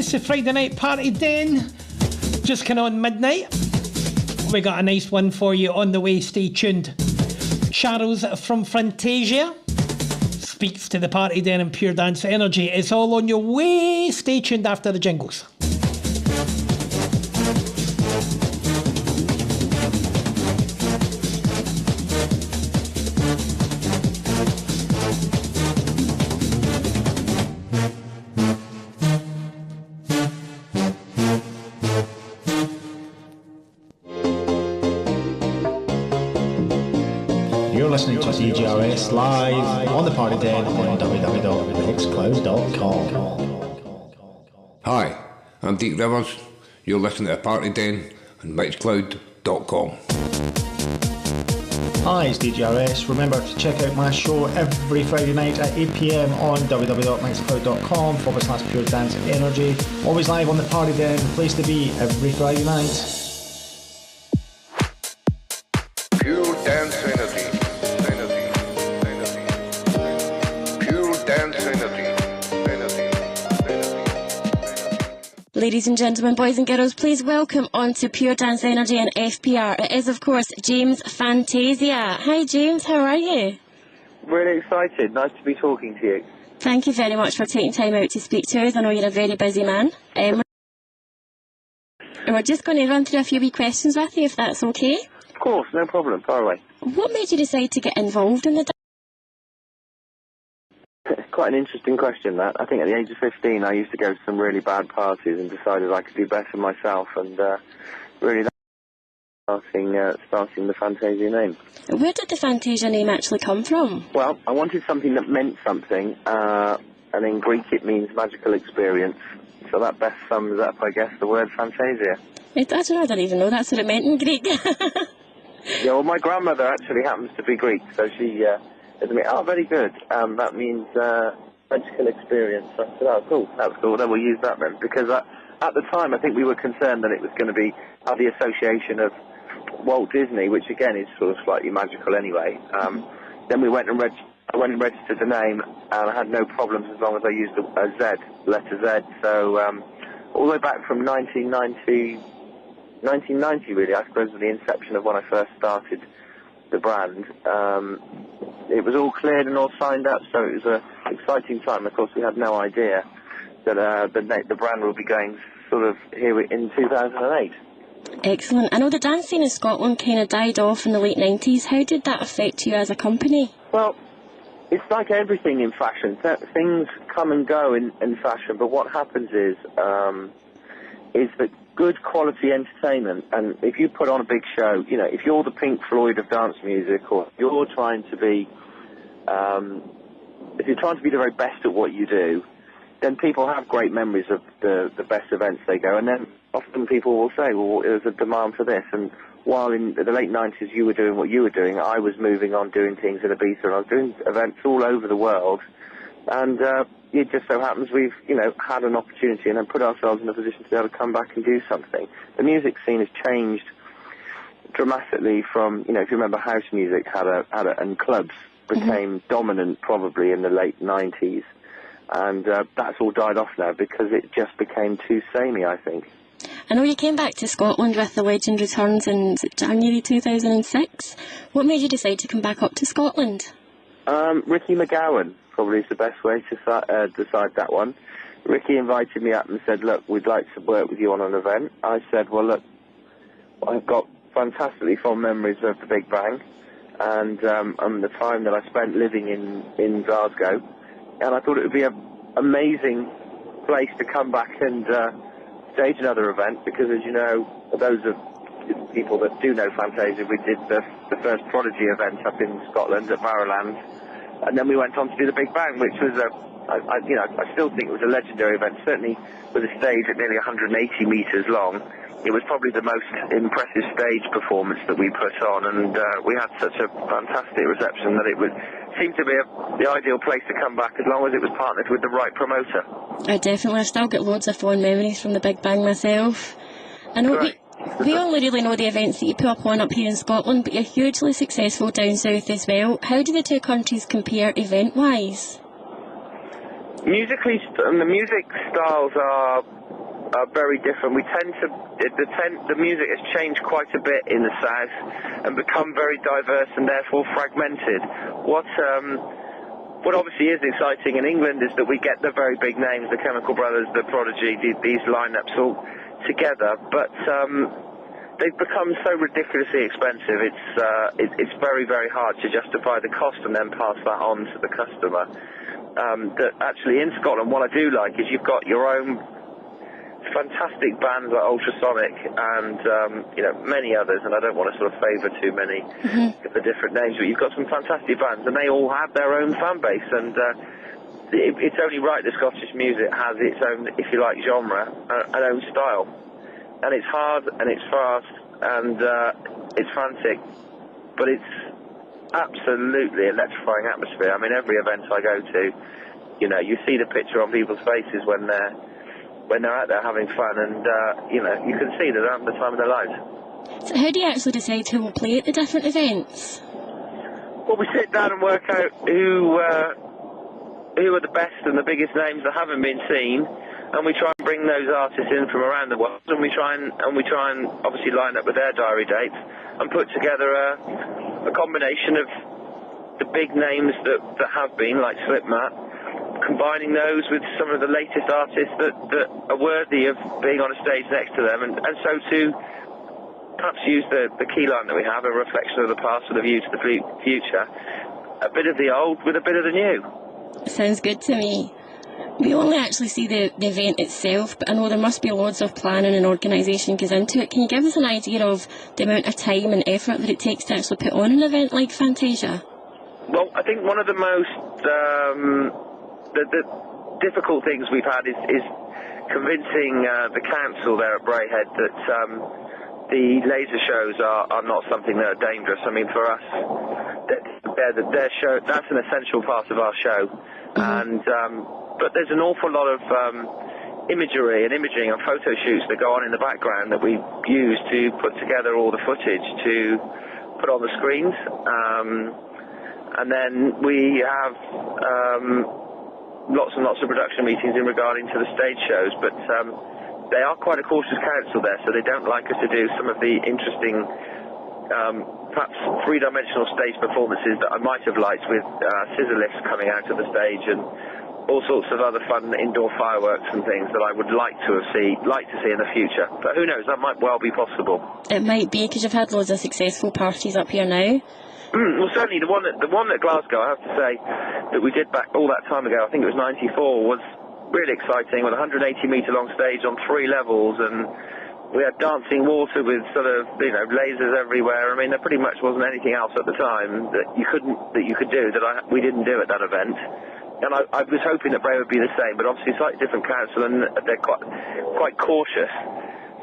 It's the Friday night party den, just kind of on midnight. We got a nice one for you on the way, stay tuned. Charles from Fantazia speaks to the party den and Pure Dance Energy. It's all on your way, stay tuned after the jingles. Listening to DJRS live on the Party Den on www.mixcloud.com. Hi, I'm Deke Rivers. You're listening to the Party Den on mixcloud.com. Hi, it's DJRS. Remember to check out my show every Friday night at 8 PM on www.mixcloud.com/Pure Dance Energy. Always live on the Party Den, the place to be every Friday night. Pure Dance Energy. Ladies and gentlemen, boys and girls, please welcome on to Pure Dance Energy and FPR. It is, of course, James Fantazia. Hi, James. How are you? Really excited. Nice to be talking to you. Thank you very much for taking time out to speak to us. I know you're a very busy man. We're just going to run through a few wee questions with you, if that's okay. Of course, no problem. Far away. What made you decide to get involved in the dance? Quite an interesting question, that. I think at the age of 15, I used to go to some really bad parties and decided I could do better myself, and really that's starting the Fantazia name. Where did the Fantazia name actually come from? Well, I wanted something that meant something, and in Greek it means magical experience, so that best sums up, I guess, the word Fantasia. I don't even know that's what it meant in Greek. Yeah, well, my grandmother actually happens to be Greek, so she... oh, very good. That means magical experience. So I said, oh, cool. That's cool. Then we'll use that then. Because at the time, I think we were concerned that it was going to be the association of Walt Disney, which again is sort of slightly magical anyway. Then I went and registered the name, and I had no problems as long as I used a Z, letter Z. So all the way back from 1990 really, I suppose, was the inception of when I first started the brand. It was all cleared and all signed up, so it was an exciting time. Of course, we had no idea that the brand will be going sort of here in 2008. Excellent. I know the dance scene in Scotland kind of died off in the late 90s. How did that affect you as a company? Well, it's like everything in fashion. Things come and go in fashion, but what happens is that good quality entertainment, and if you put on a big show, you know, if you're the Pink Floyd of dance music, or you're trying to be, if you're trying to be the very best at what you do, then people have great memories of the best events they go, and then often people will say, well, there's a demand for this, and while in the late 90s you were doing what you were doing, I was moving on doing things in Ibiza, and I was doing events all over the world, and it just so happens we've, had an opportunity and then put ourselves in a position to be able to come back and do something. The music scene has changed dramatically from, if you remember, house music and clubs became dominant probably in the late 90s, and that's all died off now because it just became too samey, I think. I know you came back to Scotland with The Legend Returns in January 2006. What made you decide to come back up to Scotland? Ricky McGowan probably is the best way to decide that one. Ricky invited me up and said, look, we'd like to work with you on an event. I said, well, look, I've got fantastically fond memories of the Big Bang and the time that I spent living in Glasgow, and I thought it would be an amazing place to come back and stage another event, because as you know, those of people that do know Fantasia, we did the first Prodigy event up in Scotland at Barrowland, and then we went on to do the Big Bang, which was I still think it was a legendary event, certainly with a stage at nearly 180 metres long. It was probably the most impressive stage performance that we put on, and we had such a fantastic reception that it would seem to be the ideal place to come back, as long as it was partnered with the right promoter. Definitely. I've still got loads of fond memories from the Big Bang myself. I know we only really know the events that you put up here in Scotland, but you're hugely successful down south as well. How do the two countries compare event-wise? Musically, the music styles are are very different. We tend to the music has changed quite a bit in the south and become very diverse and therefore fragmented. What obviously is exciting in England is that we get the very big names, the Chemical Brothers, the Prodigy, these lineups all together, but they've become so ridiculously expensive. It's very, very hard to justify the cost and then pass that on to the customer. That actually in Scotland, what I do like is you've got your own fantastic bands like Ultrasonic and many others, and I don't want to sort of favour too many of the different names, but you've got some fantastic bands and they all have their own fan base, and it's only right that Scottish music has its own, if you like, genre, an own style, and it's hard and it's fast and it's frantic, but it's absolutely electrifying atmosphere. I mean, every event I go to, you see the picture on people's faces when they're out there having fun, and you can see that they're having the time of their lives. So how do you actually decide who will play at the different events? Well, we sit down and work out who are the best and the biggest names that haven't been seen, and we try and bring those artists in from around the world, and we try and obviously line up with their diary dates and put together a combination of the big names that have been, like Slipmatt, combining those with some of the latest artists that are worthy of being on a stage next to them, and so to perhaps use the key line that we have, a reflection of the past with a view to the future, a bit of the old with a bit of the new. Sounds good to me. We only actually see the event itself, but I know there must be loads of planning and organisation goes into it. Can you give us an idea of the amount of time and effort that it takes to actually put on an event like Fantasia? Well, I think one of the most the difficult things we've had is convincing the council there at Braehead that the laser shows are not something that are dangerous. I mean, for us, their show, that's an essential part of our show, and but there's an awful lot of imagery and imaging and photo shoots that go on in the background that we use to put together all the footage to put on the screens, and then we have lots and lots of production meetings in regarding to the stage shows, but they are quite a cautious council there, so they don't like us to do some of the interesting perhaps three-dimensional stage performances that I might have liked, with scissor lifts coming out of the stage and all sorts of other fun indoor fireworks and things that I would like to see in the future. But who knows, that might well be possible. It might be, because you've had loads of successful parties up here now. Well, certainly the one at Glasgow, I have to say, that we did back all that time ago, I think it was 94, was really exciting, with a 180-metre long stage on 3 levels, and we had dancing water with sort of, lasers everywhere. I mean, there pretty much wasn't anything else at the time that you could do that we didn't do at that event. And I was hoping that Bray would be the same, but obviously slightly different council, and they're quite cautious.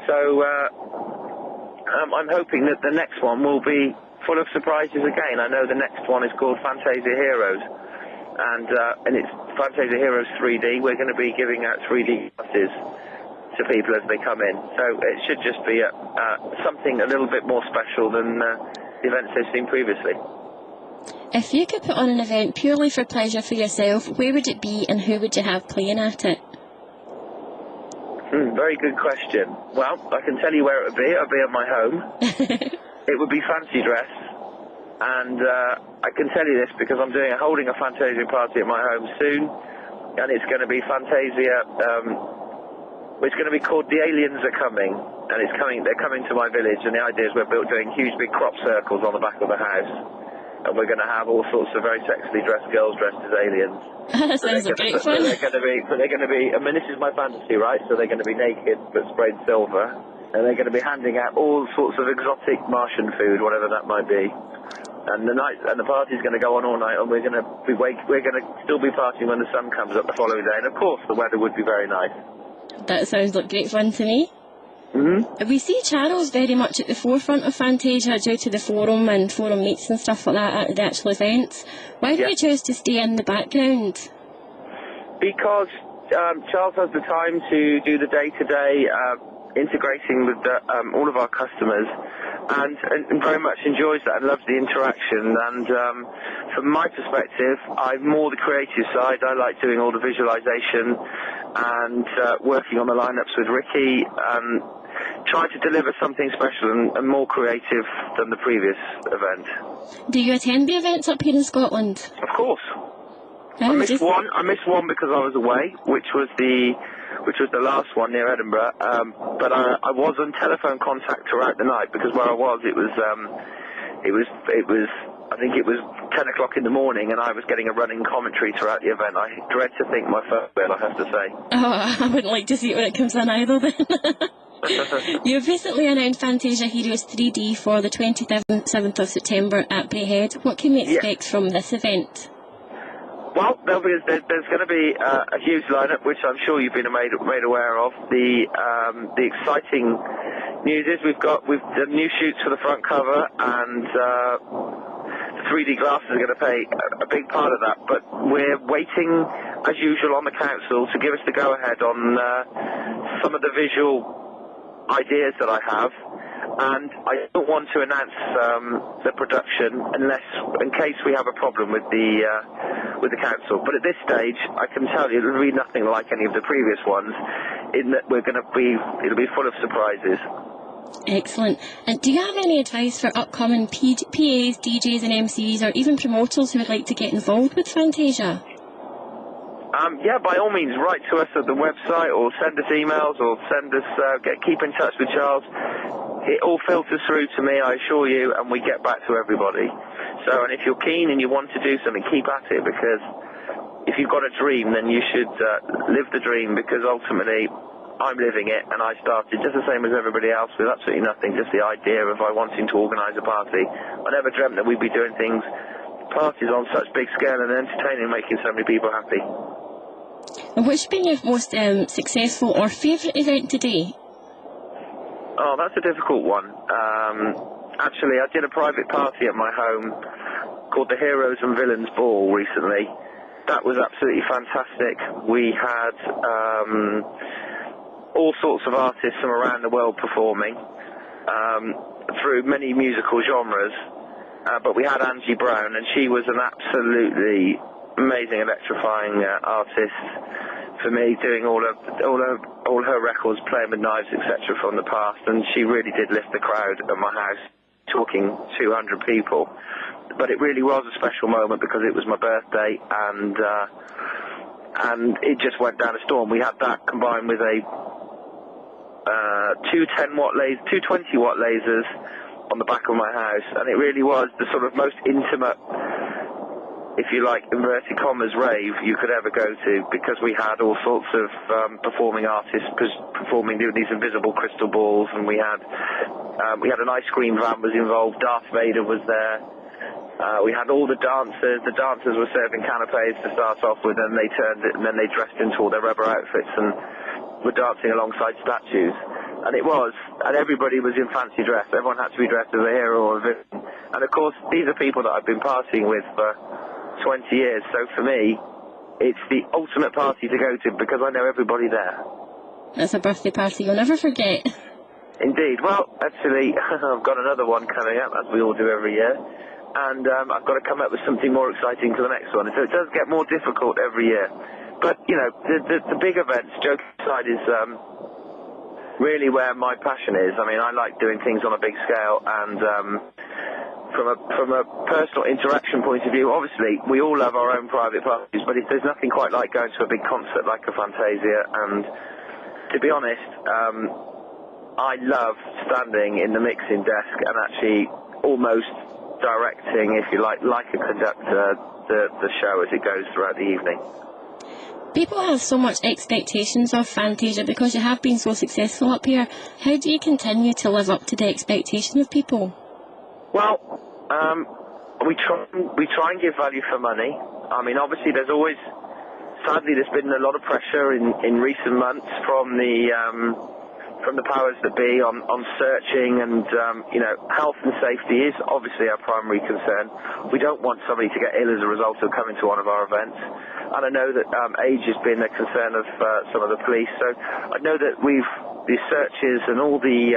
So I'm hoping that the next one will be full of surprises again. I know the next one is called Fantazia Heroes, and it's Fantazia Heroes 3D. We're going to be giving out 3D passes to people as they come in. So it should just be something a little bit more special than the events they've seen previously. If you could put on an event purely for pleasure for yourself, where would it be and who would you have playing at it? Very good question. Well, I can tell you where it would be. It would be at my home. It would be fancy dress. And I can tell you this because I'm holding a Fantasia party at my home soon. And it's going to be Fantasia. It's going to be called The Aliens Are Coming. And they're coming to my village. And the idea is we're doing huge big crop circles on the back of the house. And we're going to have all sorts of very sexily dressed girls dressed as aliens. That sounds like great fun. They're going to be, I mean, this is my fantasy, right? So they're going to be naked but sprayed silver, and they're going to be handing out all sorts of exotic Martian food, whatever that might be. And the party's going to go on all night, and we're going to still be partying when the sun comes up the following day. And of course, the weather would be very nice. That sounds like great fun to me. We see Charles very much at the forefront of Fantasia due to the forum and forum meets and stuff like that at the actual events. Why do you choose to stay in the background? Because Charles has the time to do the day-to-day integrating with all of our customers, and very much enjoys that and loves the interaction. And from my perspective, I'm more the creative side. I like doing all the visualization and working on the lineups with Ricky, trying to deliver something special and more creative than the previous event. Do you attend the events up here in Scotland? Of course. I missed one because I was away, which was the last one near Edinburgh. But I was on telephone contact throughout the night because where I was, it was I think it was 10 o'clock in the morning, and I was getting a running commentary throughout the event. I dread to think my phone bill, I have to say. Oh, I wouldn't like to see it when it comes in either then. You've recently announced Fantasia Heroes 3D for the 27th of September at Bayhead. What can we expect from this event? Well, there's going to be a huge lineup, which I'm sure you've been made aware of. The exciting news is we've done new shoots for the front cover, and the 3D glasses are going to play a big part of that. But we're waiting, as usual, on the council to give us the go-ahead on some of the visual ideas that I have. And I don't want to announce the production in case we have a problem with the council. But at this stage, I can tell you it'll be nothing like any of the previous ones, in that it'll be full of surprises. Excellent. And do you have any advice for upcoming PAs, DJs and MCs, or even promoters who would like to get involved with Fantasia? Yeah, by all means, write to us at the website, or send us emails, or keep in touch with Charles. It all filters through to me, I assure you, and we get back to everybody. So, and if you're keen and you want to do something, keep at it, because if you've got a dream, then you should live the dream, because ultimately I'm living it, and I started just the same as everybody else with absolutely nothing, just the idea of wanting to organise a party. I never dreamt that we'd be doing parties on such big scale and entertaining, making so many people happy. And which has been your most successful or favourite event today? Oh, that's a difficult one. Actually, I did a private party at my home called the Heroes and Villains Ball recently. That was absolutely fantastic. We had all sorts of artists from around the world performing through many musical genres. But we had Angie Brown, and she was an absolutely amazing, electrifying artist for me, doing all her records, playing with knives, etc. from the past, and she really did lift the crowd at my house, talking 200 people. But it really was a special moment because it was my birthday, and it just went down a storm. We had that combined with two 20-watt lasers on the back of my house, and it really was the sort of most intimate, if you like, inverted commas, rave you could ever go to, because we had all sorts of performing artists performing, doing these invisible crystal balls, and we had an ice cream van was involved, Darth Vader was there, we had all the dancers were serving canapes to start off with, and they turned it, and then they dressed into all their rubber outfits and were dancing alongside statues. And everybody was in fancy dress. Everyone had to be dressed as a hero or a villain. And of course, these are people that I've been partying with for 20 years. So for me, it's the ultimate party to go to because I know everybody there. That's a birthday party you'll never forget. Indeed. Well, actually, I've got another one coming up, as we all do every year. And I've got to come up with something more exciting for the next one. So it does get more difficult every year. But, you know, the big events, joking aside, is really where my passion is. I mean, I like doing things on a big scale, and from a personal interaction point of view, obviously, we all have our own private parties, but there's nothing quite like going to a big concert like a Fantasia, and to be honest, I love standing in the mixing desk and actually almost directing, if you like a conductor, the show as it goes throughout the evening. People have so much expectations of Fantasia because you have been so successful up here. How do you continue to live up to the expectations of people? Well, we try and give value for money. I mean, obviously, sadly, there's been a lot of pressure in recent months from the powers that be on searching, and health and safety is obviously our primary concern. We don't want somebody to get ill as a result of coming to one of our events. And I know that age has been a concern of some of the police. So I know that the searches and all the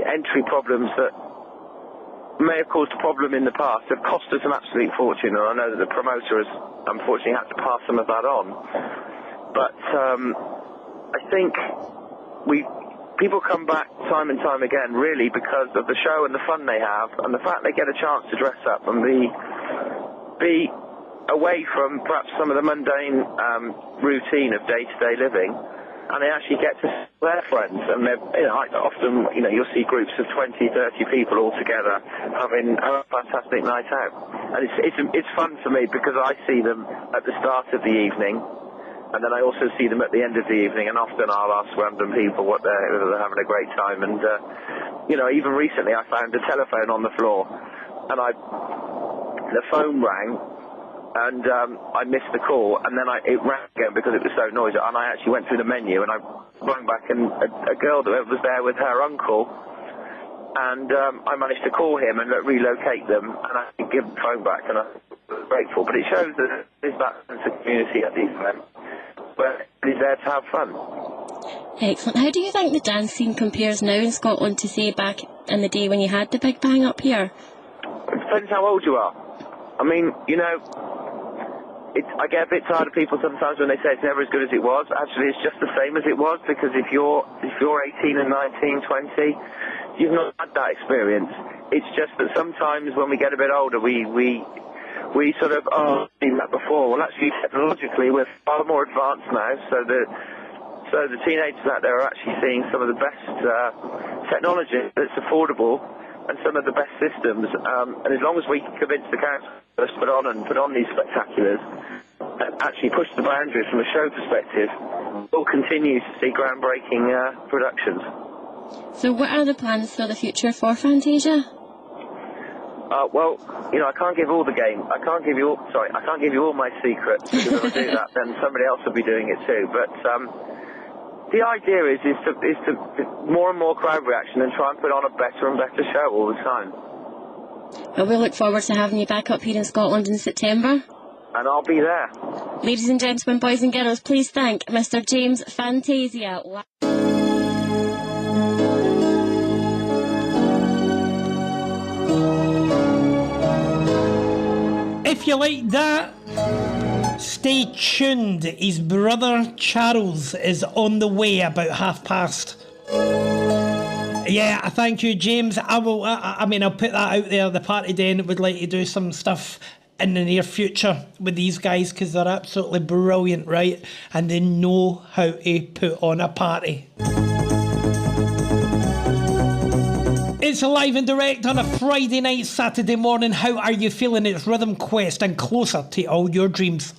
entry problems that may have caused a problem in the past have cost us an absolute fortune. And I know that the promoter has unfortunately had to pass some of that on. But I think people come back time and time again, really, because of the show and the fun they have, and the fact they get a chance to dress up and be away from perhaps some of the mundane routine of day-to-day living, and they actually get to see their friends. And often, you'll see groups of 20, 30 people all together having a fantastic night out. And it's fun for me because I see them at the start of the evening, and then I also see them at the end of the evening, and often I'll ask random people whether they're having a great time. And, even recently I found a telephone on the floor, and the phone rang, and I missed the call, and then it rang again because it was so noisy, and I actually went through the menu, and I rang back, and a girl that was there with her uncle, and I managed to call him and relocate them, and I could give the phone back, and I was grateful. But it shows that there's that sense of community at these events, where everybody's there to have fun. Excellent. How do you think the dance scene compares now in Scotland to, say, back in the day when you had the Big Bang up here? It depends how old you are. I mean, I get a bit tired of people sometimes when they say it's never as good as it was. Actually, it's just the same as it was, because if you're 18 and 19, 20, you've not had that experience. It's just that sometimes when we get a bit older, we sort of, seen that before. Well, actually, technologically, we're far more advanced now, so the teenagers out there are actually seeing some of the best technology that's affordable and some of the best systems. And as long as we can convince the council to put on these spectaculars and actually push the boundaries from a show perspective, we'll continue to see groundbreaking productions. So what are the plans for the future for Fantasia? Well, I can't give all the game. I can't give you all my secrets, because if I do that, then somebody else will be doing it too. But the idea is to more and more crowd reaction and try and put on a better and better show all the time. Well, we look forward to having you back up here in Scotland in September. And I'll be there. Ladies and gentlemen, boys and girls, please thank Mr. James Fantasia. If you like that, stay tuned. His brother Charles is on the way about past. Yeah, thank you, James. I'll put that out there. The Party Den would like to do some stuff in the near future with these guys, because they're absolutely brilliant, right? And they know how to put on a party. It's live and direct on a Friday night, Saturday morning. How are you feeling? It's Rhythm Quest and closer to all your dreams.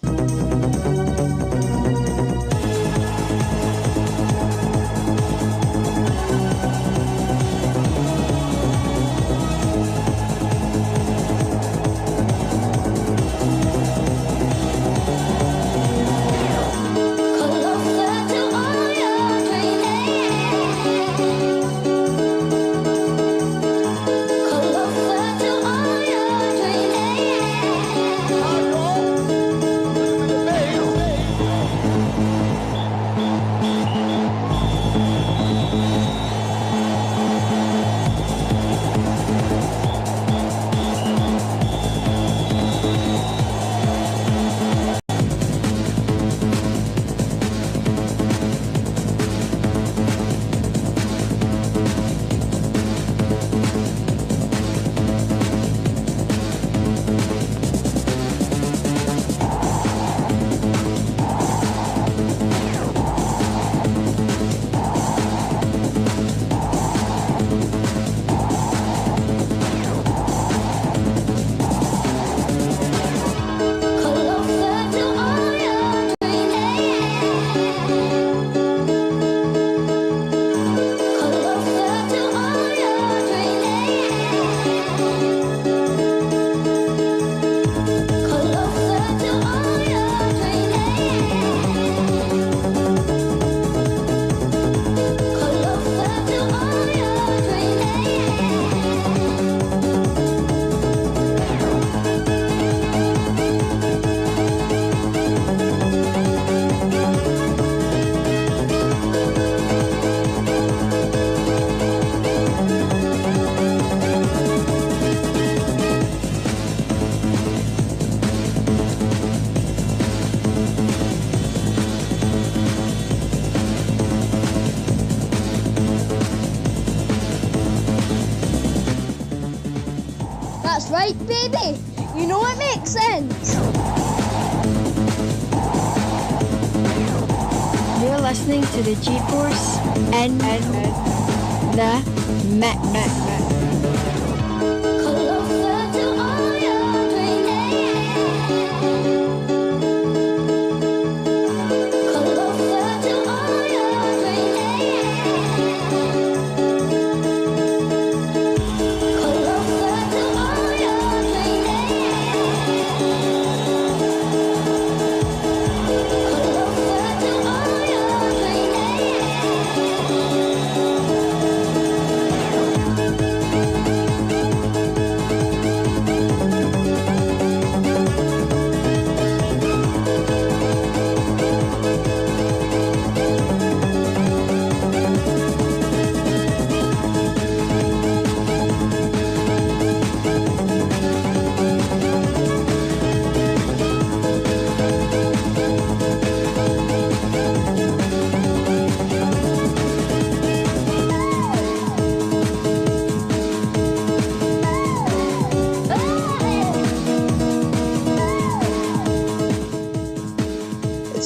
Right, baby? You know it makes sense. You're listening to the G-Force and the Mix.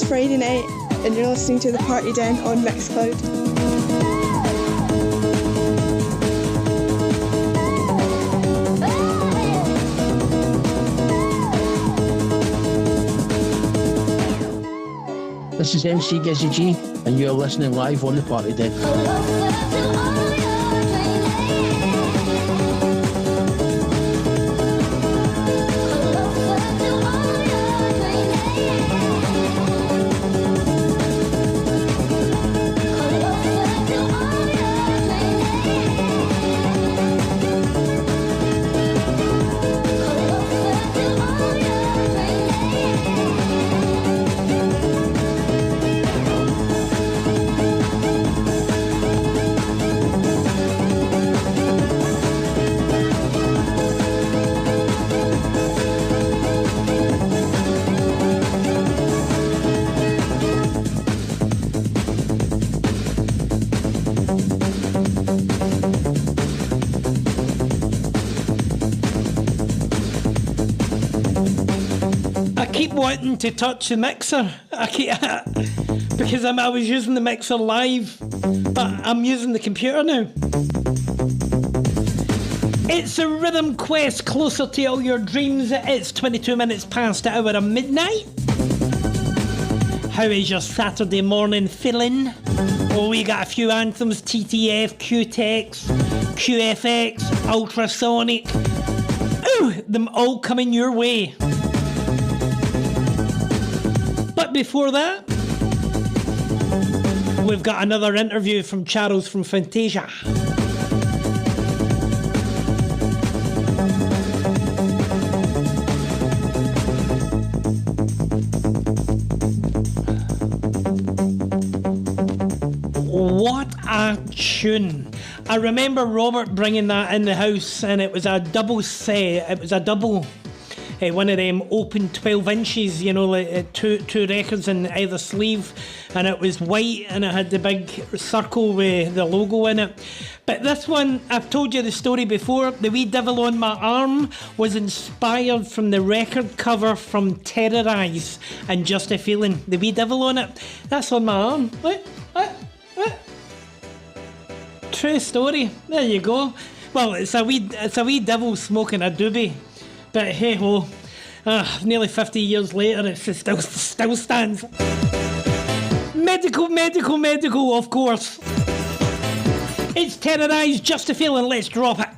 Friday night and you're listening to the Party Den on Mixcloud. This is MC Gizzy G and you're listening live on the Party Den. Wanting to touch the mixer, because I was using the mixer live, but I'm using the computer now. It's a Rhythm Quest, closer to all your dreams. It's 22 minutes past the hour of midnight. How is your Saturday morning feeling? Oh, we got a few anthems: TTF, Q-Tex, QFX, Ultrasonic. Ooh, them all coming your way. But before that, we've got another interview from Charles from Fantazia. What a tune. I remember Robert bringing that in the house, and it was a double set. It was a double. One of them open 12 inches, you know, like two records in either sleeve, and it was white and it had the big circle with the logo in it. But this one, I've told you the story before. The wee devil on my arm was inspired from the record cover from Terrorize and Just a Feeling. The wee devil on it, that's on my arm. What? True story. There you go. Well, it's a wee devil smoking a doobie. But hey ho, nearly 50 years later, it still stands. Medical, of course. It's Terrorized, Just a Feeling, let's drop it.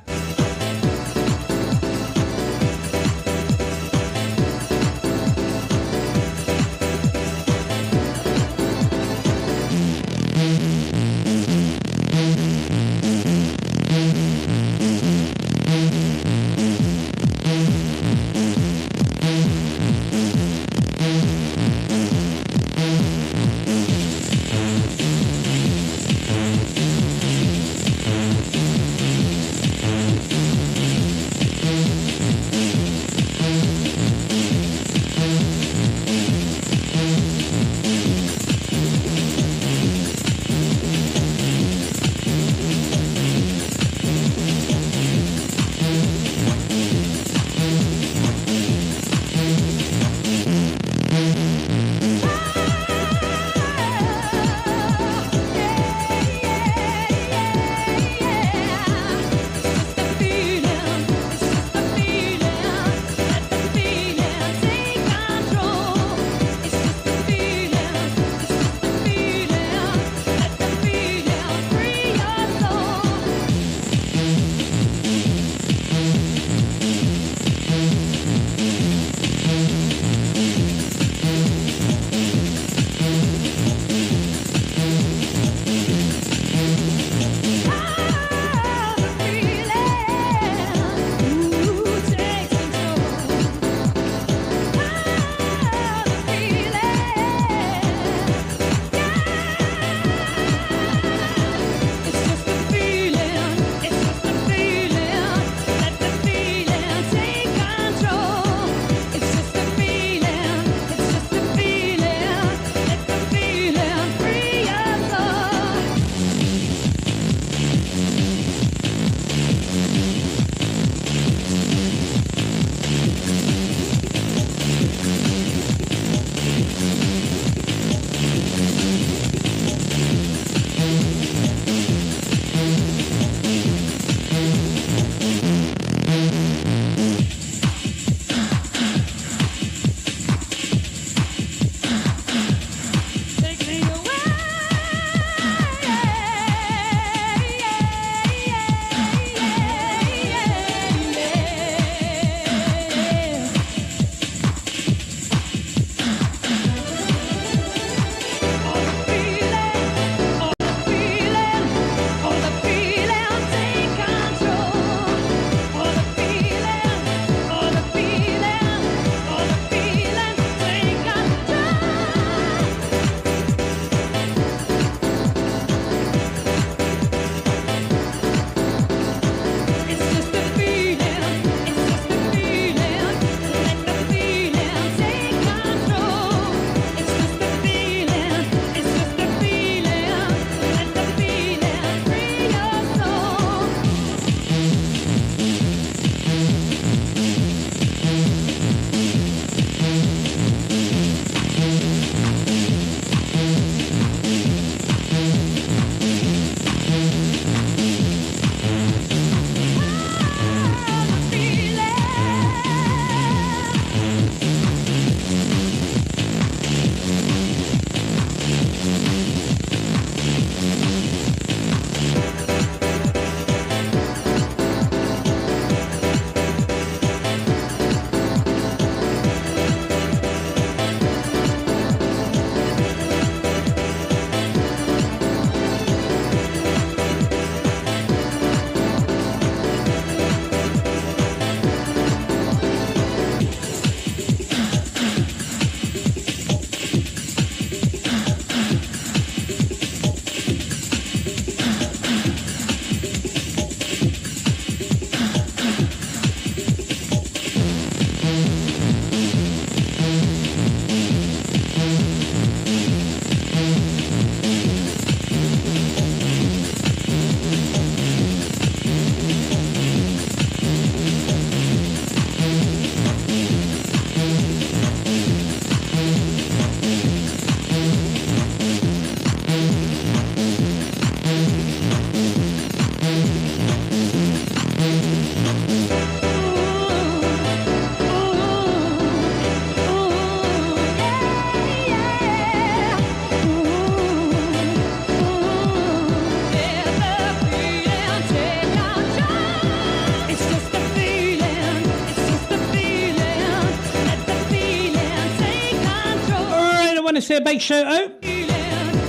want to say a big shout out.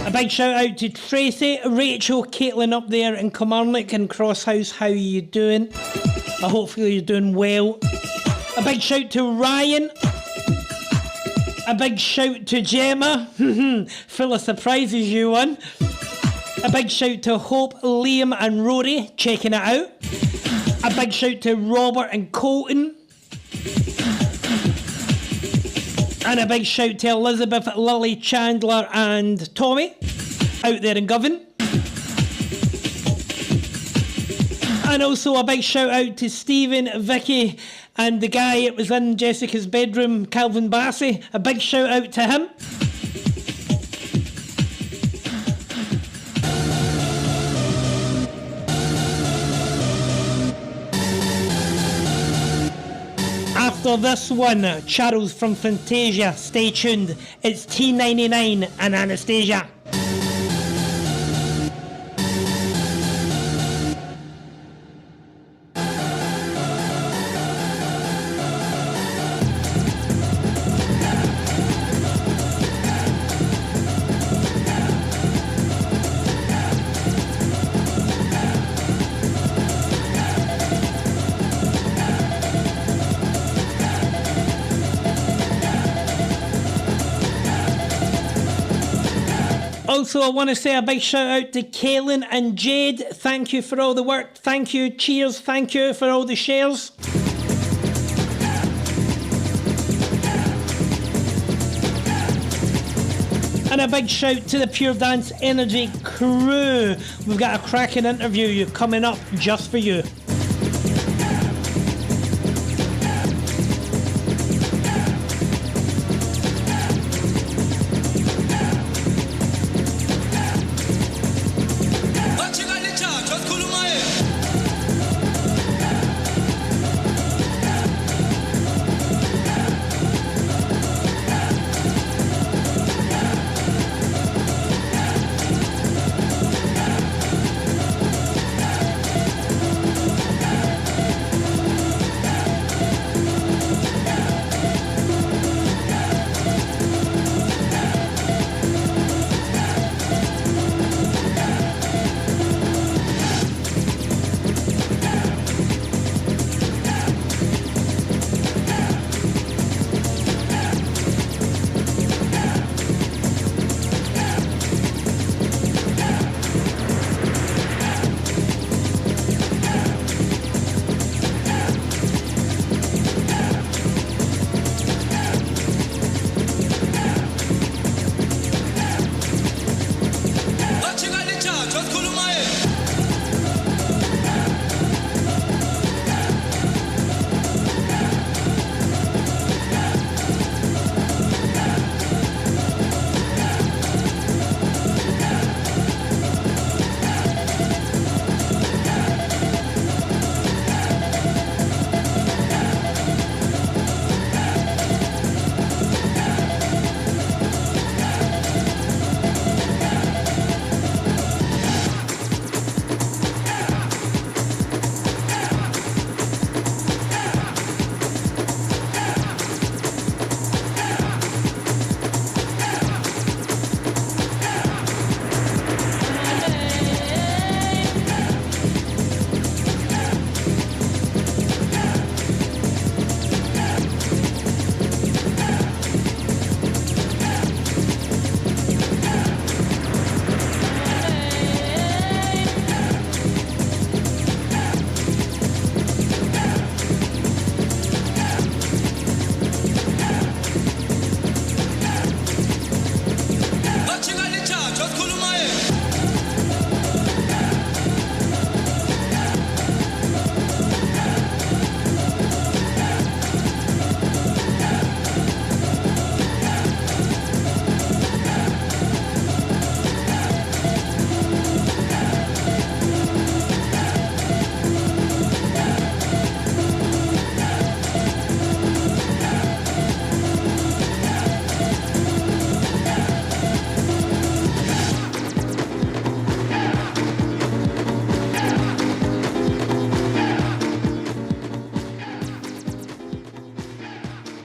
A big shout out to Tracy, Rachel, Caitlin up there in Kilmarnock and Crosshouse. How you doing? Hopefully you're doing well. A big shout to Ryan. A big shout to Gemma. Full of surprises, you one. A big shout to Hope, Liam and Rory checking it out. A big shout to Robert and Colton. And a big shout to Elizabeth, Lily, Chandler and Tommy out there in Govan. And also a big shout out to Stephen, Vicky and the guy that was in Jessica's bedroom, Calvin Bassey. A big shout out to him. After this one, Charles from Fantasia, stay tuned. It's T99 and Anastasia. Also, I want to say a big shout out to Kaylin and Jade. Thank you for all the work. Thank you. Cheers. Thank you for all the shares. And a big shout to the Pure Dance Energy crew. We've got a cracking interview coming up just for you.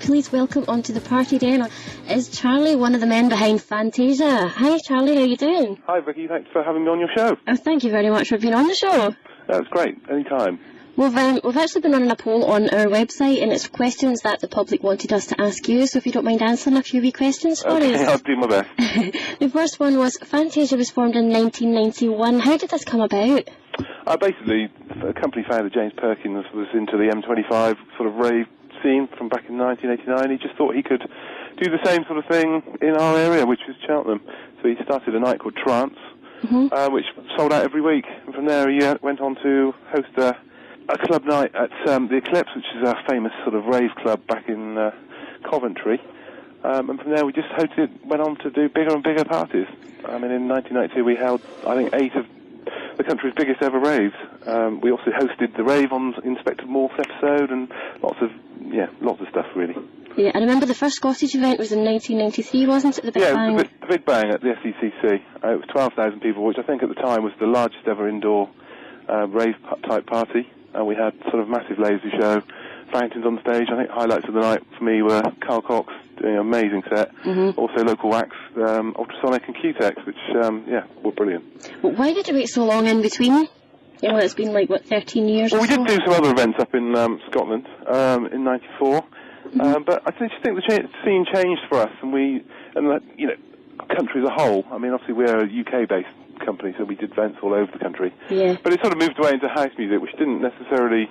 please welcome onto the party den is Charlie, one of the men behind Fantazia. Hi Charlie, how are you doing? Hi Vicky, thanks for having me on your show. Oh, thank you very much for being on the show. That's great, anytime. We've actually been running a poll on our website, and it's questions that the public wanted us to ask you, so if you don't mind answering a few wee questions for us. I'll do my best. The first one was, Fantazia was formed in 1991. How did this come about? Basically, a company founder, James Perkins, was into the M25 sort of rave scene from back in 1989. He just thought he could do the same sort of thing in our area, which was Cheltenham. So he started a night called Trance, which sold out every week. And from there he went on to host a club night at the Eclipse, which is a famous sort of rave club back in Coventry. And from there we just went on to do bigger and bigger parties. I mean, in 1992 we held, I think, 8 of the country's biggest ever raves. We also hosted the Rave on Inspector Morse episode, and lots of stuff really. Yeah, I remember the first Scottish event was in 1993, wasn't it? The Big Bang? Yeah, the Big Bang at the SECC. It was 12,000 people, which I think at the time was the largest ever indoor rave-type party. And we had sort of massive laser show, fountains on stage. I think highlights of the night for me were Carl Cox doing an amazing set. Also local acts, Ultrasonic and Q-Tex, which, were brilliant. Well, why did you wait so long in between? You know, it's been like, 13 years Well, or we did do some other events up in Scotland in '94. But I just think the scene changed for us, and country as a whole. I mean, obviously we're a UK-based company, so we did events all over the country. Yeah. But it sort of moved away into house music, which didn't necessarily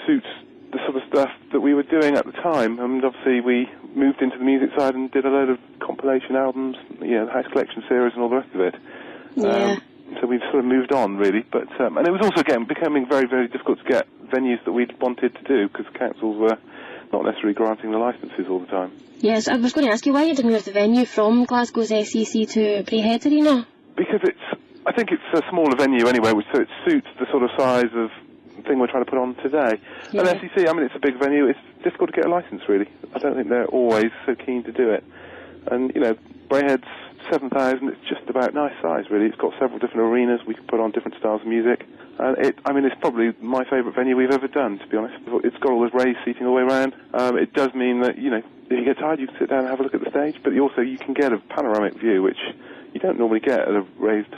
suit the sort of stuff that we were doing at the time. And obviously we moved into the music side and did a load of compilation albums, the House Collection series and all the rest of it. Yeah. So we've sort of moved on, really. But and it was also, again, becoming very, very difficult to get venues that we'd wanted to do, because councils were not necessarily granting the licences all the time. Yes, I was going to ask you why you did move the venue from Glasgow's SEC to Braehead Arena. Because I think it's a smaller venue anyway, so it suits the sort of size of thing we're trying to put on today. Yeah. And SEC, I mean, it's a big venue. It's difficult to get a licence, really. I don't think they're always so keen to do it. And, Braehead's 7,000, it's just about nice size, really. It's got several different arenas. We can put on different styles of music. And it's probably my favourite venue we've ever done, to be honest. It's got all this raised seating all the way around. It does mean that, if you get tired, you can sit down and have a look at the stage, but also you can get a panoramic view, which you don't normally get at a raised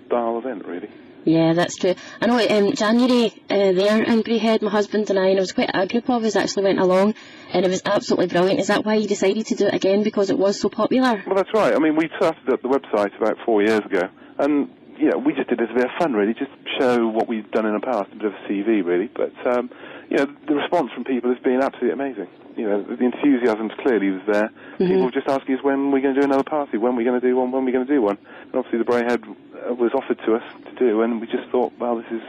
style event, really. Yeah, that's true. I know January there in Braehead, my husband and it was quite a group of us actually went along, and it was absolutely brilliant. Is that why you decided to do it again, because it was so popular? Well, that's right. I mean, we started up the website about 4 years ago, and we just did it as a bit of fun, really, just show what we've done in the past, a bit of a CV, really. But the response from people has been absolutely amazing. The enthusiasm clearly was there. People were just asking us when we're going to do another party, when we're going to do one, when we're going to do one. And obviously the Braehead was offered to us to do, and we just thought, well, this is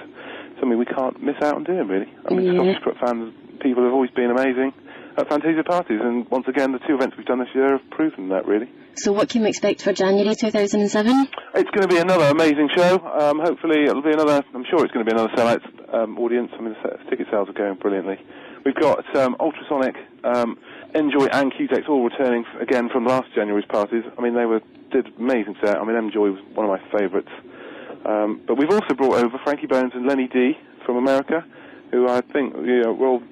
something we can't miss out on doing, really. I mean, Scottish fans, people have always been amazing at Fantazia parties, and once again, the 2 events we've done this year have proven that, really. So what can we expect for January 2007? It's going to be another amazing show. Hopefully it'll be I'm sure it's going to be another sellout audience. I mean, the ticket sales are going brilliantly. We've got Ultrasonic, Enjoy and Q-Tex all returning again from last January's parties. I mean, they did amazing set. I mean, Enjoy was one of my favourites. But we've also brought over Frankie Bones and Lenny D from America, who I think were old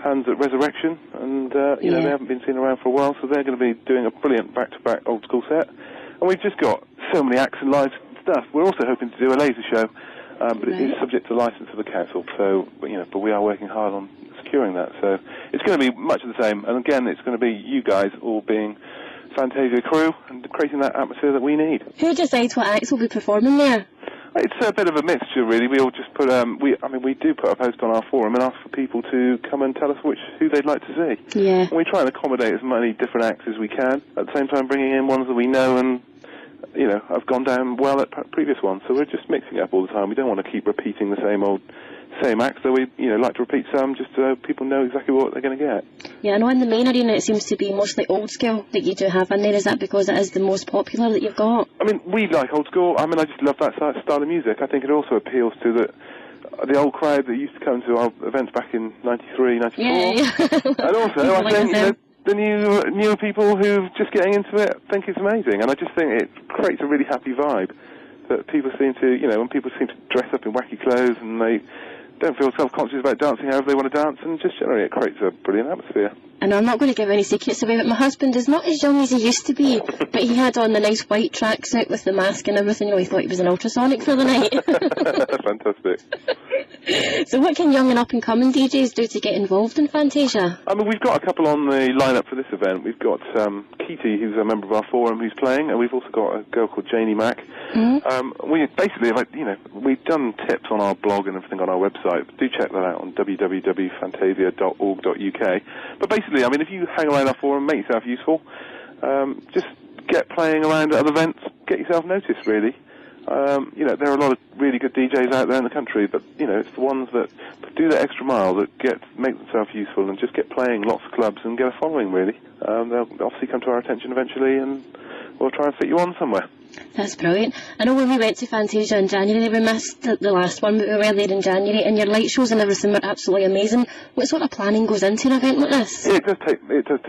hands at Resurrection, and they haven't been seen around for a while, so they're going to be doing a brilliant back-to-back old school set. And we've just got so many acts and live stuff. We're also hoping to do a laser show, but it is subject to license of the council. So, but we are working hard on securing that. So it's going to be much of the same. And again, it's going to be you guys all being Fantazia crew and creating that atmosphere that we need. Who decides what acts will be performing there? It's a bit of a mixture, really. We all just put we do put a post on our forum and ask for people to come and tell us who they'd like to see. Yeah. And we try and accommodate as many different acts as we can, at the same time bringing in ones that we know and have gone down well at previous ones. So we're just mixing it up all the time. We don't want to keep repeating the same acts, so we like to repeat some just so people know exactly what they're going to get. Yeah, I know in the main arena it seems to be mostly old school that you do have in there. Is that because it is the most popular that you've got? I mean, we like old school. I mean, I just love that style of music. I think it also appeals to the old crowd that used to come to our events back in 93, 94. Yeah. And also, I think the newer people who just getting into it think it's amazing. And I just think it creates a really happy vibe that people seem to, when people seem to dress up in wacky clothes and they don't feel self-conscious about dancing however they want to dance, and just generally it creates a brilliant atmosphere. And I'm not going to give any secrets away, but my husband is not as young as he used to be, but he had on the nice white tracksuit with the mask and everything. You know, he thought he was an ultrasonic for the night. Fantastic. So what can young and up-and-coming DJs do to get involved in Fantasia? I mean, we've got a couple on the lineup for this event. We've got Keaty, who's a member of our forum, who's playing, and we've also got a girl called Janie Mack. We basically, we've done tips on our blog and everything on our website. Do check that out on www.fantasia.org.uk. But basically, I mean, if you hang around our forum, make yourself useful. Just get playing around at other events, get yourself noticed, really. You know, there are a lot of really good DJs out there in the country, but, you know, it's the ones that do that extra mile that make themselves useful and just get playing lots of clubs and get a following, really. They'll obviously come to our attention eventually, and we'll try and fit you on somewhere. That's brilliant. I know when we went to Fantasia in January, we missed the last one, but we were there in January, and your light shows and everything were absolutely amazing. What sort of planning goes into an event like this? It does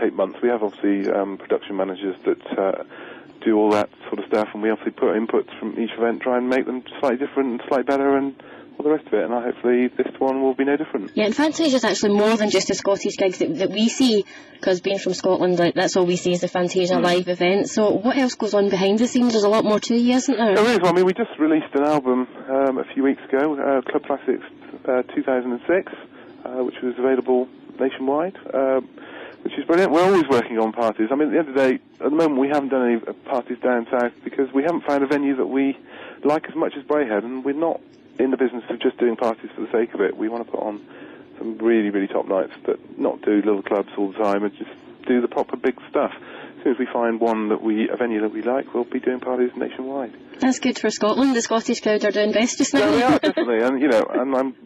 take months. We have, obviously, production managers that do all that sort of stuff, and we obviously put inputs from each event, try and make them slightly different and slightly better, and all the rest of it, and hopefully this one will be no different. Yeah, and Fantasia is actually more than just the Scottish gigs that we see, because being from Scotland, that's all we see is the Fantasia live event. So what else goes on behind the scenes? There's a lot more to you, isn't there? There is. I mean, we just released an album a few weeks ago, Club Classics 2006, which was available nationwide, which is brilliant. We're always working on parties. I mean, at the end of the day, at the moment we haven't done any parties down south because we haven't found a venue that we like as much as Brayhead, and we're not in the business of just doing parties for the sake of it. We want to put on some really, really top nights, that not do little clubs all the time and just do the proper big stuff. As soon as we find a venue that we like, we'll be doing parties nationwide. That's good for Scotland. The Scottish crowd are doing best just now. Yeah, we are, definitely. And, I'm,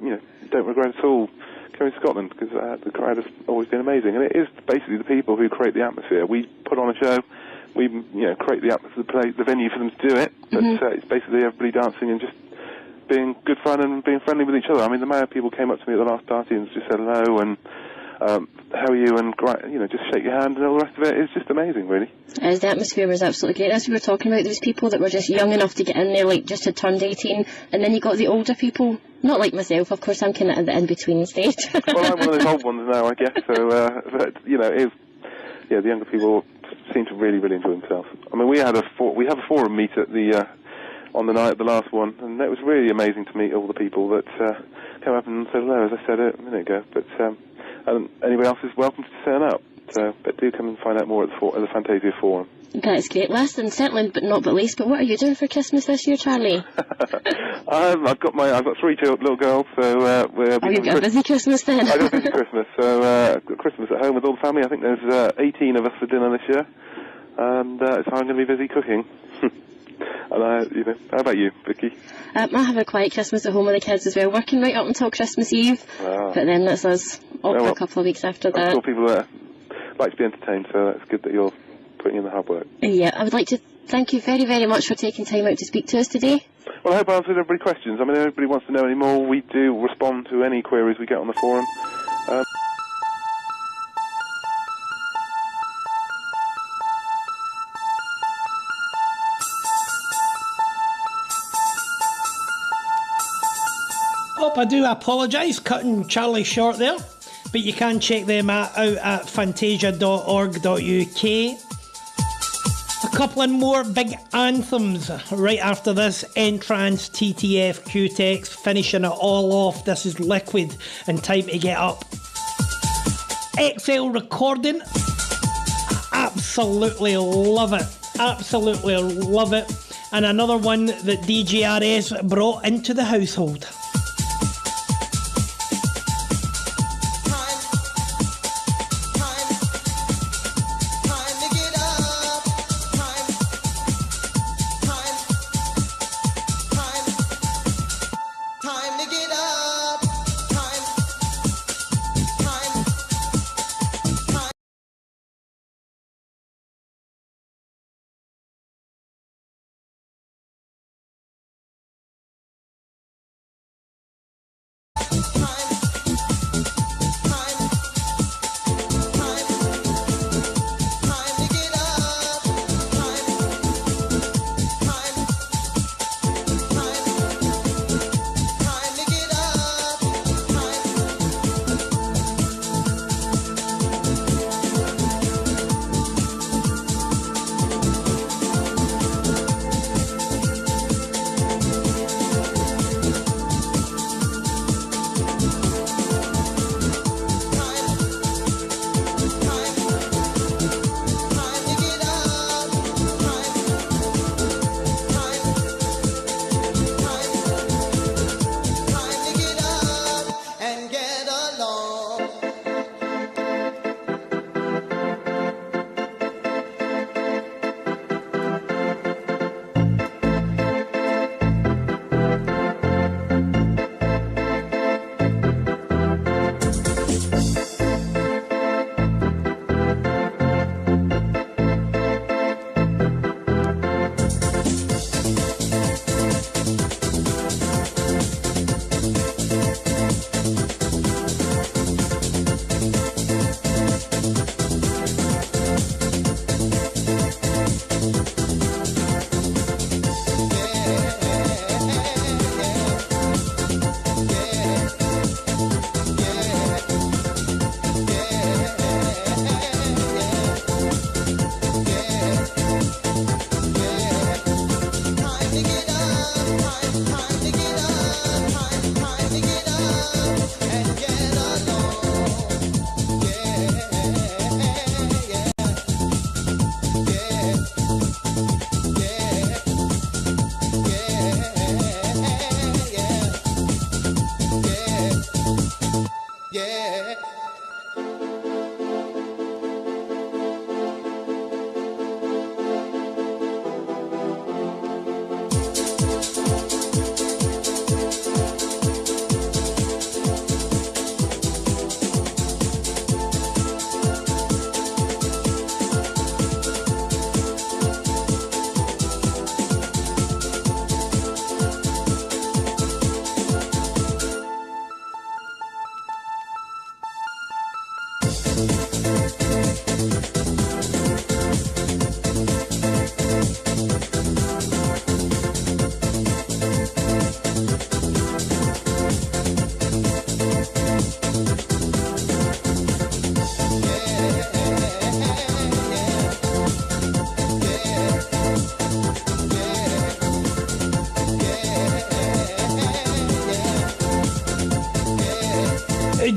don't regret at all coming to Scotland, because the crowd has always been amazing. And it is basically the people who create the atmosphere. We put on a show, we, create the atmosphere, the venue for them to do it, but it's basically everybody dancing and just being good fun and being friendly with each other. I mean, the amount of people came up to me at the last party and just said hello and how are you, and just shake your hand, and all the rest of it is just amazing, really. The atmosphere was absolutely great. As we were talking about, there was people that were just young enough to get in there, like just had turned 18, and then you got the older people, not like myself, of course. I'm kind of at the in-between stage. Well, I'm one of those old ones now, I guess. So, but, the younger people seem to really, really enjoy themselves. I mean, we have a forum meet at the on the night of the last one, and it was really amazing to meet all the people that came up and said hello, as I said a minute ago. But anybody else is welcome to turn up. So, but do come and find out more at the Fantasia Forum. That's great. Last and certainly but not but least, but what are you doing for Christmas this year, Charlie? I've got 3 little girls, so you've got a busy Christmas then. I got a busy Christmas, so I've got Christmas at home with all the family. I think there's 18 of us for dinner this year, and so I'm going to be busy cooking. And how about you, Vicky? I have a quiet Christmas at home with the kids as well, working right up until Christmas Eve. But then that's us up for a couple of weeks after that. I'm sure people like to be entertained, so that's good that you're putting in the hard work. Yeah, I would like to thank you very, very much for taking time out to speak to us today. Well, I hope I answered everybody's questions. I mean, if everybody wants to know any more, we do respond to any queries we get on the forum. I do apologise, cutting Charlie short there, but you can check them out at fantasia.org.uk. A couple of more big anthems right after this. Entrance, TTF, Q-Tex, finishing it all off. This is Liquid and Time to Get Up. XL Recording, absolutely love it. Absolutely love it. And another one that DJRS brought into the household.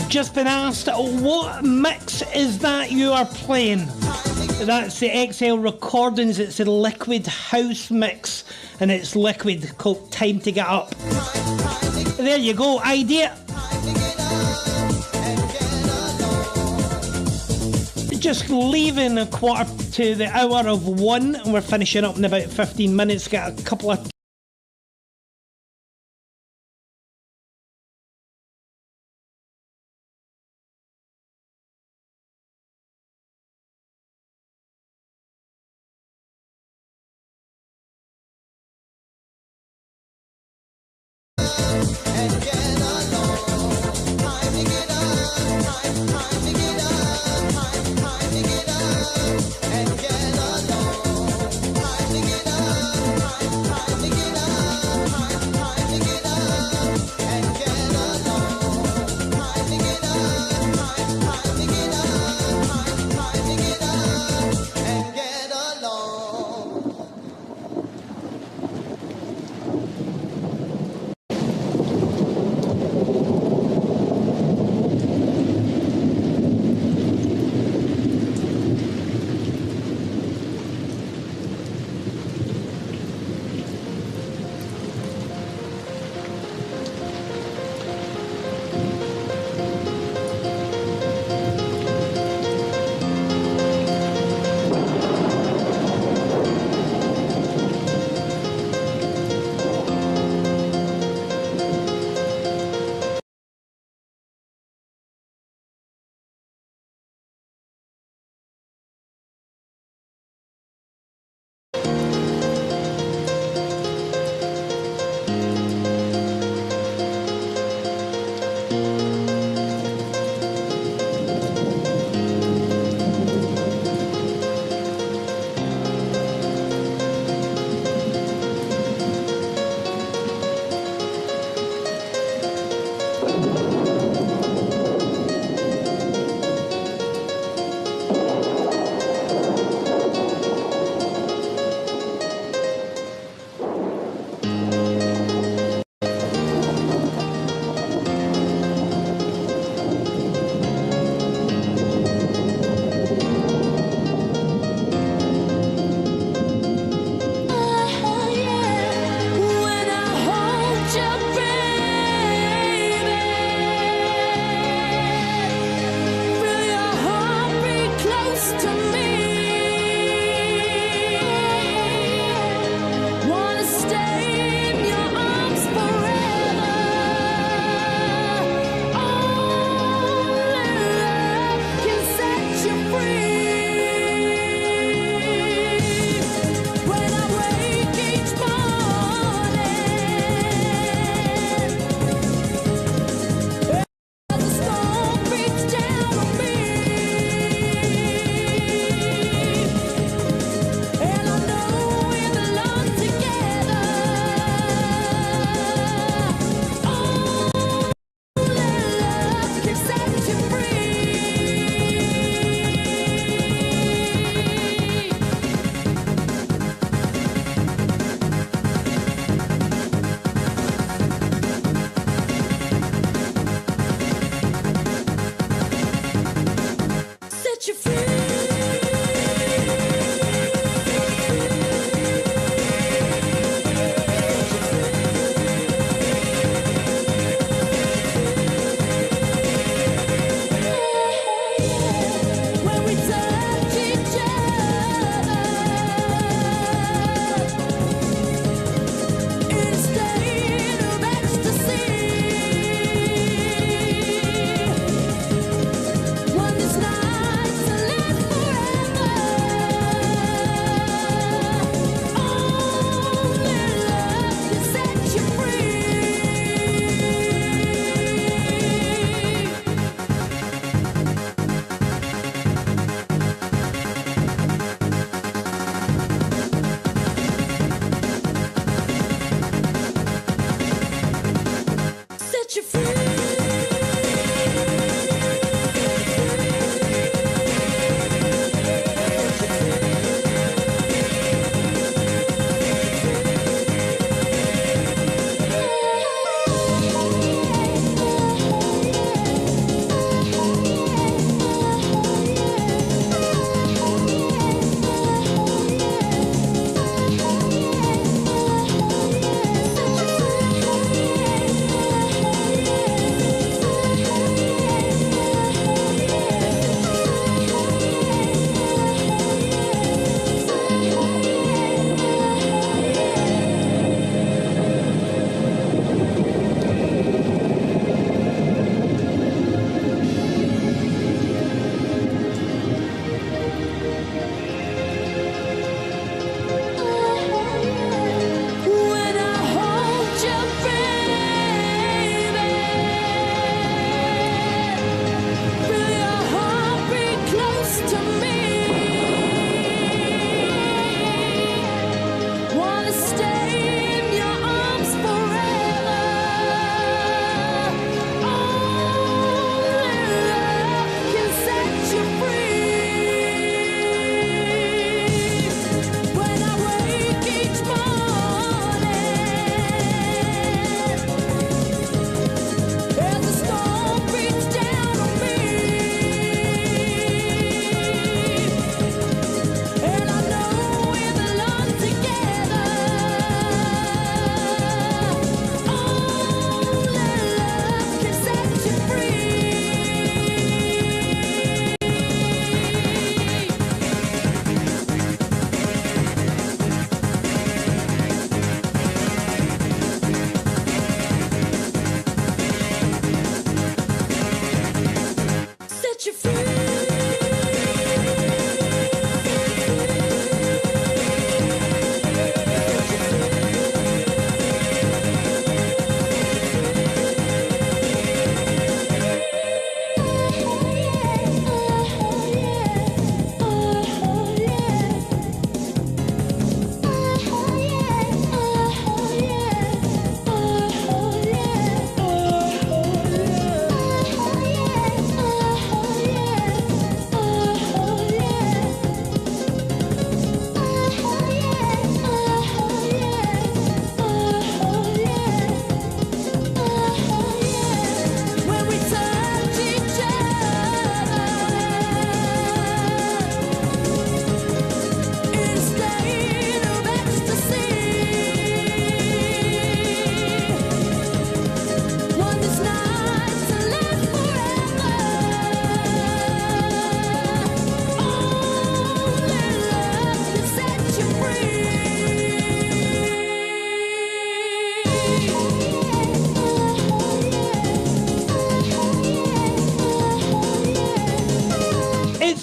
Just been asked, what mix is that you are playing? That's the XL Recordings. It's a Liquid House mix, and it's Liquid, called Time to Get Up. There you go, idea. Just leaving a quarter to the hour of 1, and we're finishing up in about 15 minutes. Got a couple of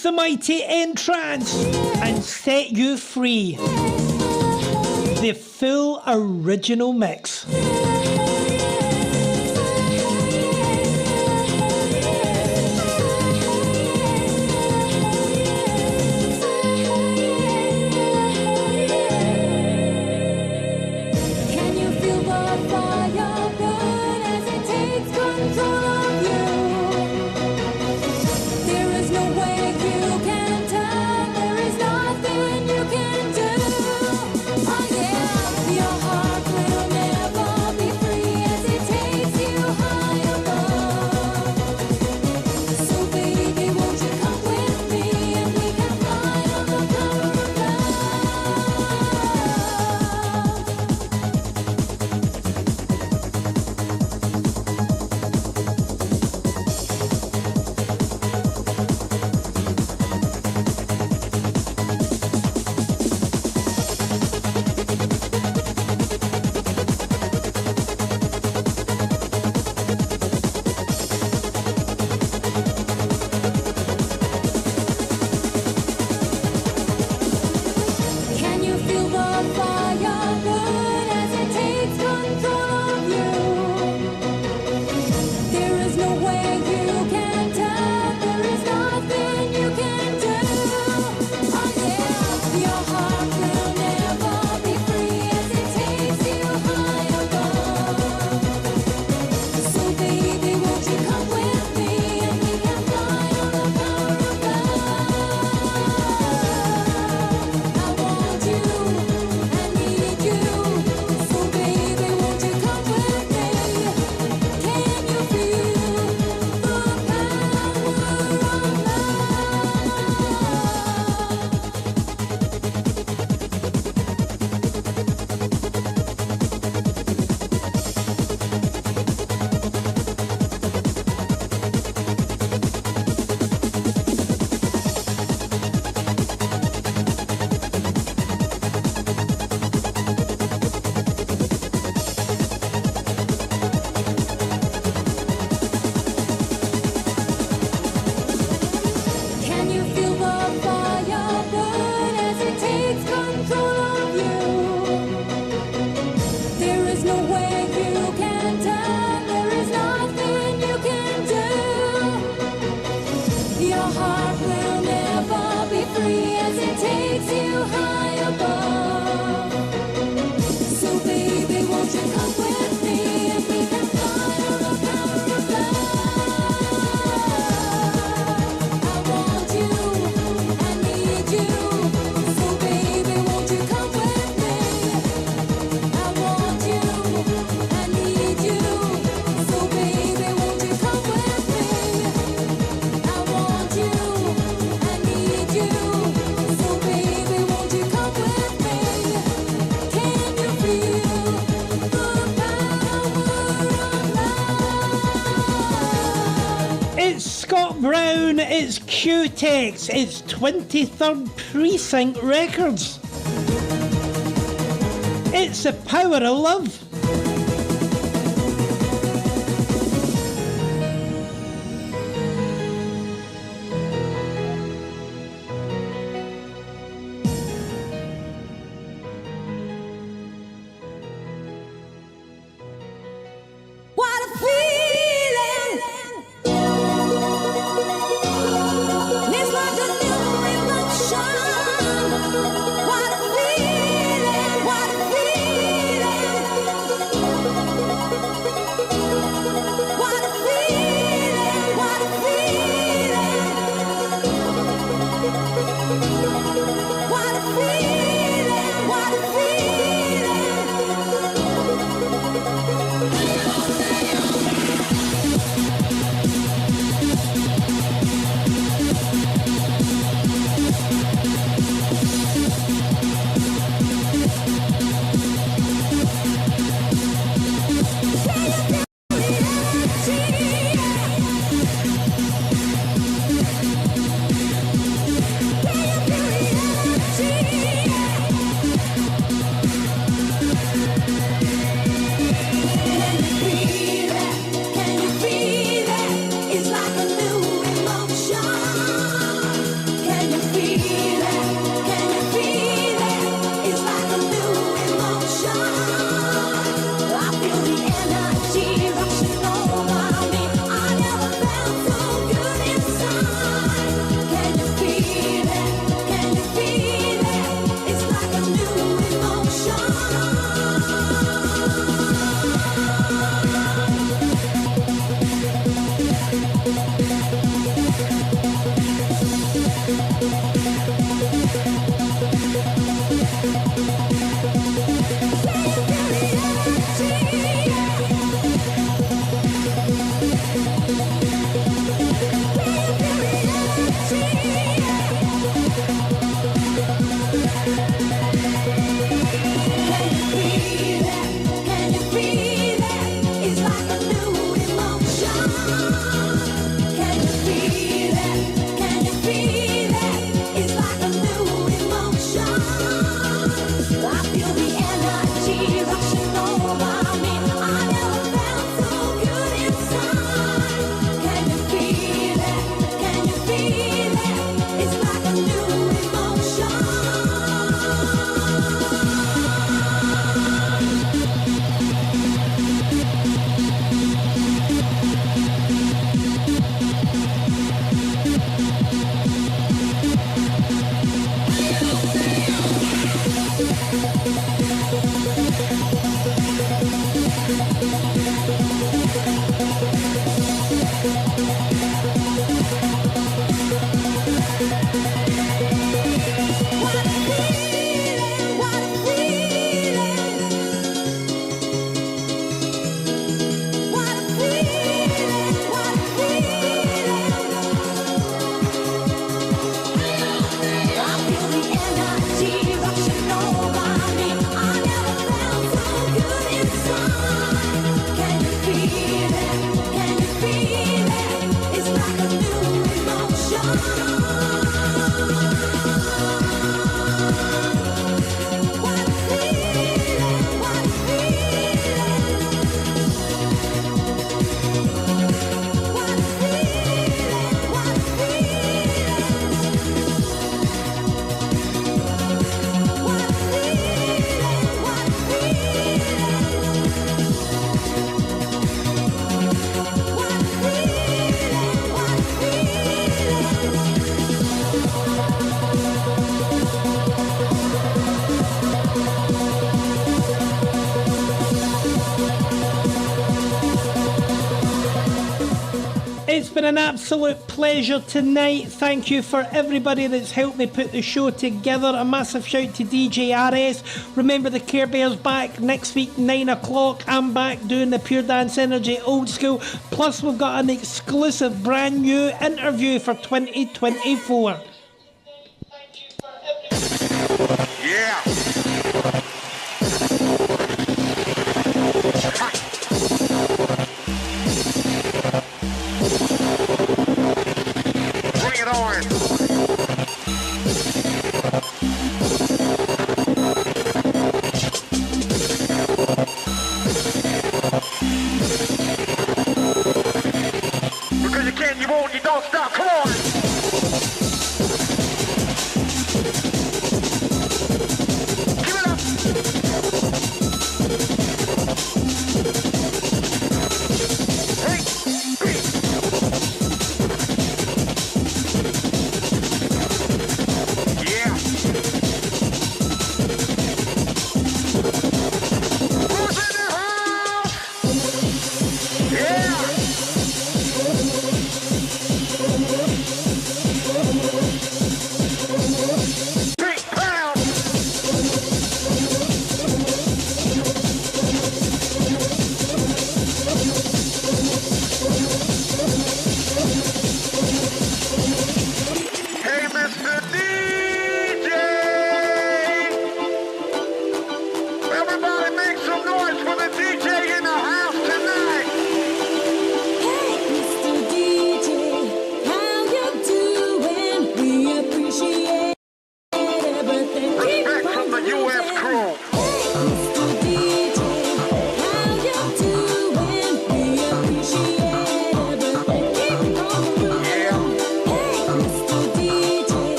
It's the mighty Entrance and Set You Free. The full original mix. It's Q-Tex, it's 23rd Precinct Records. It's the power of love. It's been an absolute pleasure tonight. Thank you for everybody that's helped me put the show together. A massive shout to DJ RS. Remember, the Care Bear's back next week, 9 o'clock. I'm back doing the Pure Dance Energy Old School. Plus, we've got an exclusive brand new interview for 2024. Yeah. Bring it on. Because you can, you won't, you don't stop. Come on.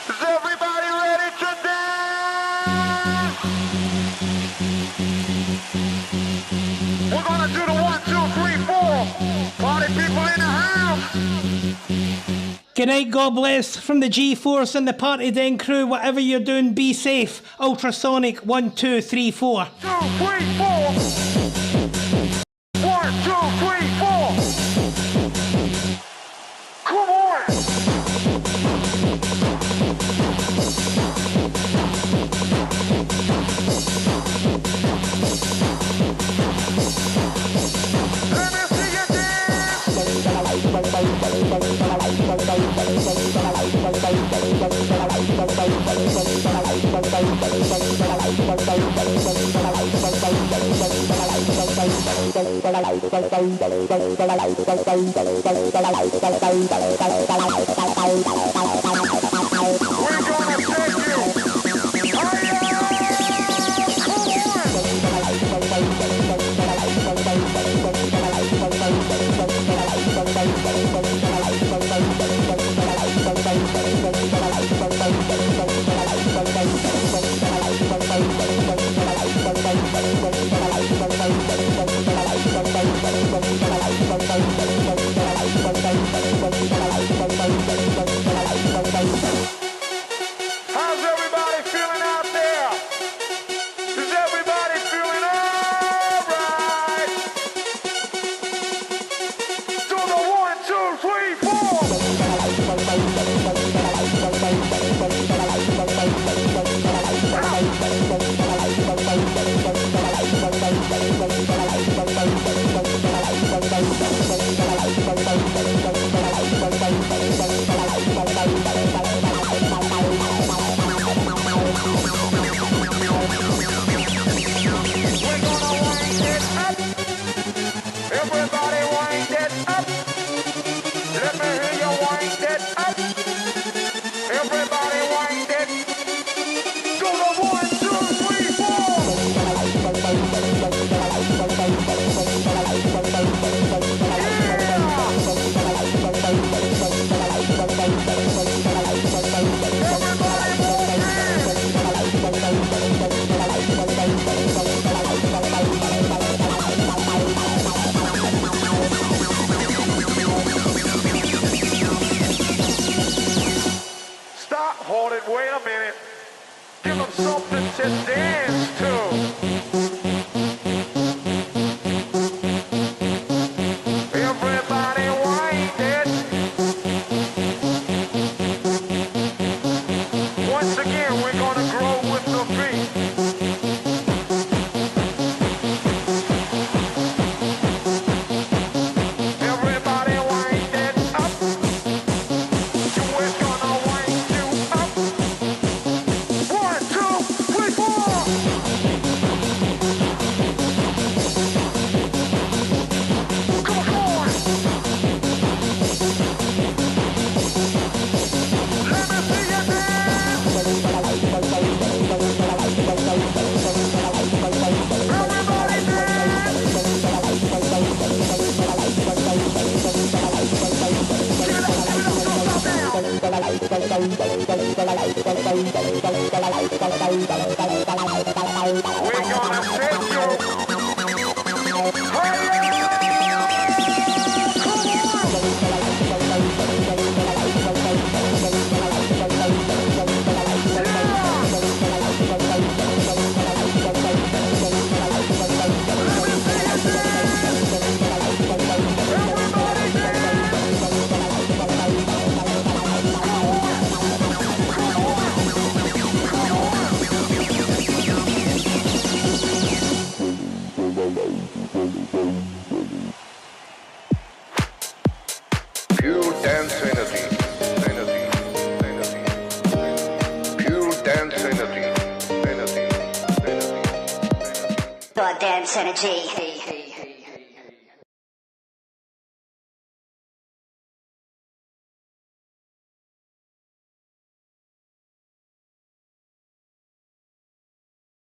Is everybody ready to dance? We're gonna do the 1, 2, 3, 4. Party people in the house. Good night, God bless from the G-Force and the Party Den crew. Whatever you're doing, be safe. Ultrasonic 1, 2, 3, 4. 2, 3, 4. 1, 2, 3, 4. Come on. Let me see you dance. We're gonna take you higher. How's everybody feeling out there? Is everybody feeling all right? Do the 1, 2, 3, 4. Everybody wind it up. Let me hear you wind it up. Everybody wind it. Do the 1, 2, 3, Stop, hold it, wait a minute. Give them something to dance to. Everybody wind it. Once again, we're gonna grow with the beat. Everybody wind it up. We're gonna wind you up. 1, 2, 3, 4. Come on. Let me see you dance. Everybody We're gonna take you Pure dance energy. Pure dance energy. Pure dance energy.